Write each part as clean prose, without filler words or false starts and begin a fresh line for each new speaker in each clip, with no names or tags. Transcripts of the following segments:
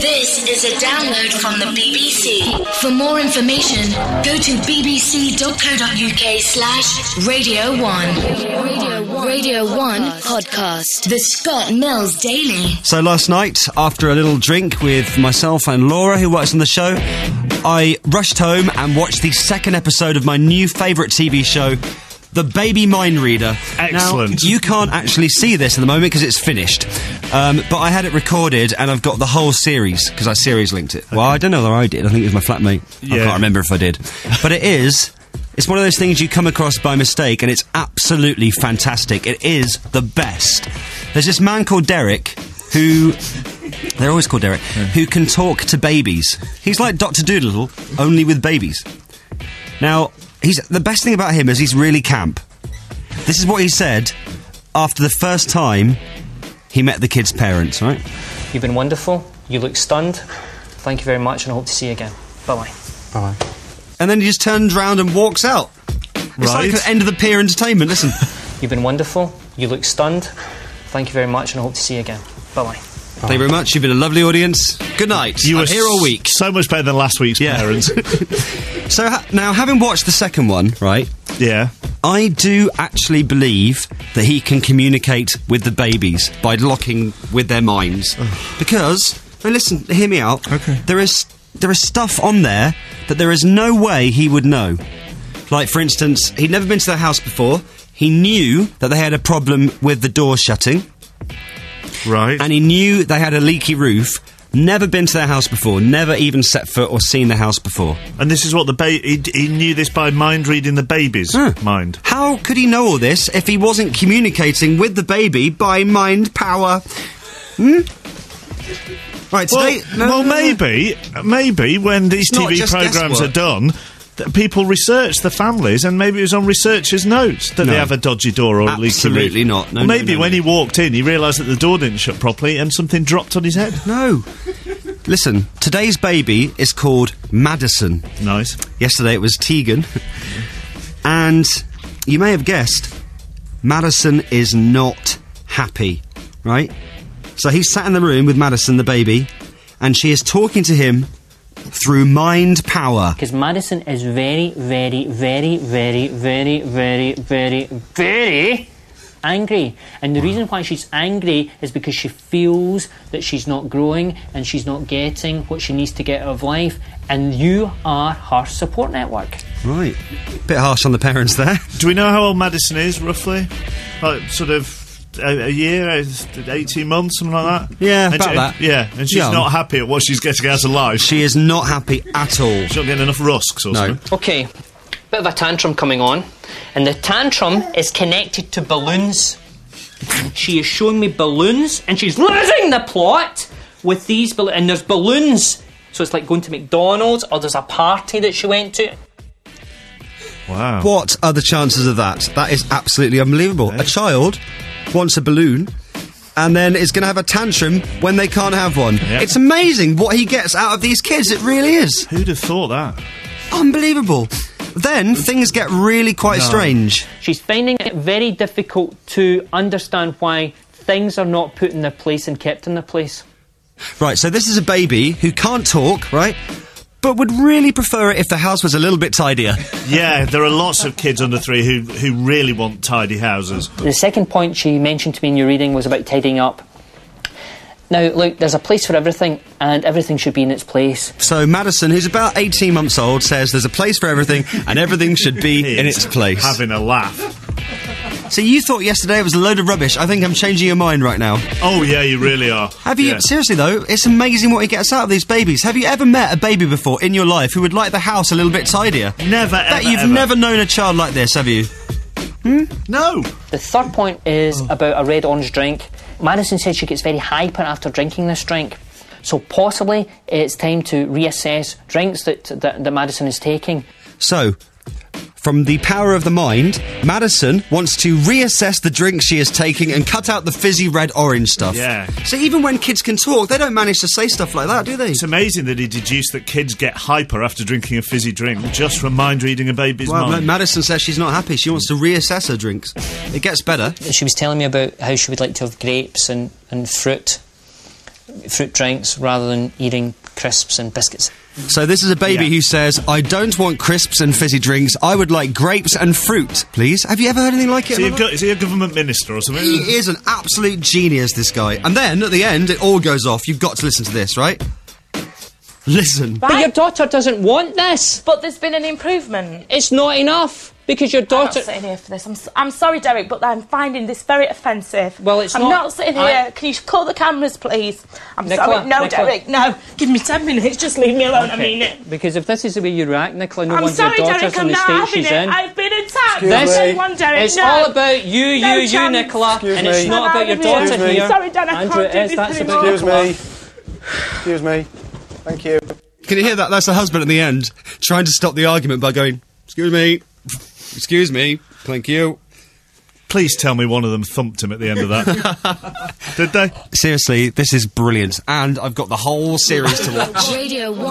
This is a download from the BBC. For more information, go to bbc.co.uk/Radio 1. Radio 1 podcast. The Scott Mills Daily.
So last night, after a little drink with myself and Laura, who works on the show, I rushed home and watched the second episode of my new favourite TV show, The Baby Mindreader.
Excellent.
Now, you can't actually see this at the moment because it's finished. But I had it recorded and I've got the whole series, because I series linked it. Okay. Well, I don't know whether I did. I think it was my flatmate. Yeah. I can't remember if I did. But it's one of those things you come across by mistake, and it's absolutely fantastic. It is the best. There's this man called Derek, who... They're always called Derek, who can talk to babies. He's like Dr. Doolittle, only with babies. Now... the best thing about him is he's really camp. This is what he said after the first time he met the kid's parents, right?
You've been wonderful. You look stunned. Thank you very much, and I hope to see you again. Bye-bye.
Bye-bye. And then he just turns round and walks out. It's like the end of the Pier Entertainment, listen.
You've been wonderful. You look stunned. Thank you very much, and I hope to see you again. Bye-bye.
Thank you very much. You've been a lovely audience. Good night.
You were
here all week.
So much better than last week's parents.
So now, having watched the second one, right?
Yeah.
I do actually believe that he can communicate with the babies by locking with their minds. Because, now listen, hear me out.
Okay.
There is stuff on there that there is no way he would know. Like, for instance, he'd never been to their house before. He knew that they had a problem with the door shutting.
Right.
And he knew they had a leaky roof. Never been to their house before. Never even set foot or seen their house before.
And this is what he knew this by mind reading the baby's mind.
How could he know all this if he wasn't communicating with the baby by mind power? Right, today... Maybe when these TV programmes are done... people research the families, and maybe it was on researchers' notes that they have a dodgy door or a leaky roof. Absolutely not. No,
maybe when he walked in, he realised that the door didn't shut properly and something dropped on his head.
No. Listen, today's baby is called Madison.
Nice.
Yesterday it was Tegan. And you may have guessed, Madison is not happy, right? So he's sat in the room with Madison, the baby, and she is talking to him through mind power.
Because Madison is very, very, very, very, very, very, very, very angry. And the reason why she's angry is because she feels that she's not growing and she's not getting what she needs to get out of life. And you are her support network.
Right. Bit harsh on the parents there.
Do we know how old Madison is, roughly? Like, sort of... a year, 18 months, something like that?
Yeah, about that.
Yeah, and she's not happy at what she's getting out of life.
She is not happy at all.
She's not getting enough rusks or something.
Okay, bit of a tantrum coming on, and the tantrum is connected to balloons. She is showing me balloons, and she's losing the plot with these balloons. And there's balloons, so it's like going to McDonald's, or there's a party that she went to.
Wow.
What are the chances of that? That is absolutely unbelievable. Yeah. A child wants a balloon and then is going to have a tantrum when they can't have one. Yep. It's amazing what he gets out of these kids. It really is.
Who'd have thought that?
Unbelievable. Then things get really quite strange.
She's finding it very difficult to understand why things are not put in their place and kept in their place.
Right, so this is a baby who can't talk, right? But would really prefer it if the house was a little bit tidier.
Yeah, there are lots of kids under 3 who really want tidy houses.
The second point she mentioned to me in your reading was about tidying up. Now, look, there's a place for everything, and everything should be in its place.
So Madison, who's about 18 months old, says there's a place for everything, and everything should be in its place.
Having a laugh.
So you thought yesterday it was a load of rubbish. I think I'm changing your mind right now.
Oh, yeah, you really are.
Have you... Seriously, though, it's amazing what he gets out of these babies. Have you ever met a baby before in your life who would like the house a little bit tidier?
Never, ever,
You've never known a child like this, have you?
No.
The third point is about a red orange drink. Madison said she gets very hyper after drinking this drink. So possibly it's time to reassess drinks that Madison is taking.
So... from the power of the mind, Madison wants to reassess the drink she is taking and cut out the fizzy red-orange stuff.
Yeah.
So even when kids can talk, they don't manage to say stuff like that, do they?
It's amazing that he deduced that kids get hyper after drinking a fizzy drink just from mind-reading a baby's mind.
Well, Madison says she's not happy. She wants to reassess her drinks. It gets better.
She was telling me about how she would like to have grapes and fruit. fruit drinks rather than eating crisps and biscuits.
So this is a baby who says, I don't want crisps and fizzy drinks. I would like grapes and fruit, please. Have you ever heard anything like it?
Is he a government minister or something?
He is an absolute genius, this guy. And then, at the end, it all goes off. You've got to listen to this, right? Listen.
But your daughter doesn't want this.
But there's been an improvement.
It's not enough. Because your daughter...
I'm not sitting here for this. I'm sorry, Derek, but I'm finding this very offensive.
Well, I'm
not sitting here. Can you call the cameras, please?
Nicola,
sorry. No,
Nicola.
Derek, no. Give me 10 minutes. Just leave me alone.
Okay.
I mean it.
Because if this is the way you react, Nicola, no
I'm
wonder
sorry,
your daughter's
Derek,
in the state she's in.
I've been attacked.
It's all about you, Nicola, and it's not about your daughter here.
Sorry, Derek,
Andrew, that's about
Nicola. Excuse me. Thank you.
Can you hear that? That's the husband at the end, trying to stop the argument by going, excuse me, excuse me, thank you.
Please tell me one of them thumped him at the end of that. Did they?
Seriously, this is brilliant, and I've got the whole series to watch.
Radio 1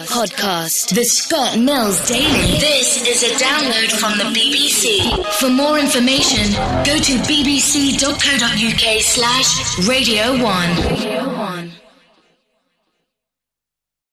podcast. The Scott Mills Daily. This is a download from the BBC. For more information, go to bbc.co.uk/Radio 1.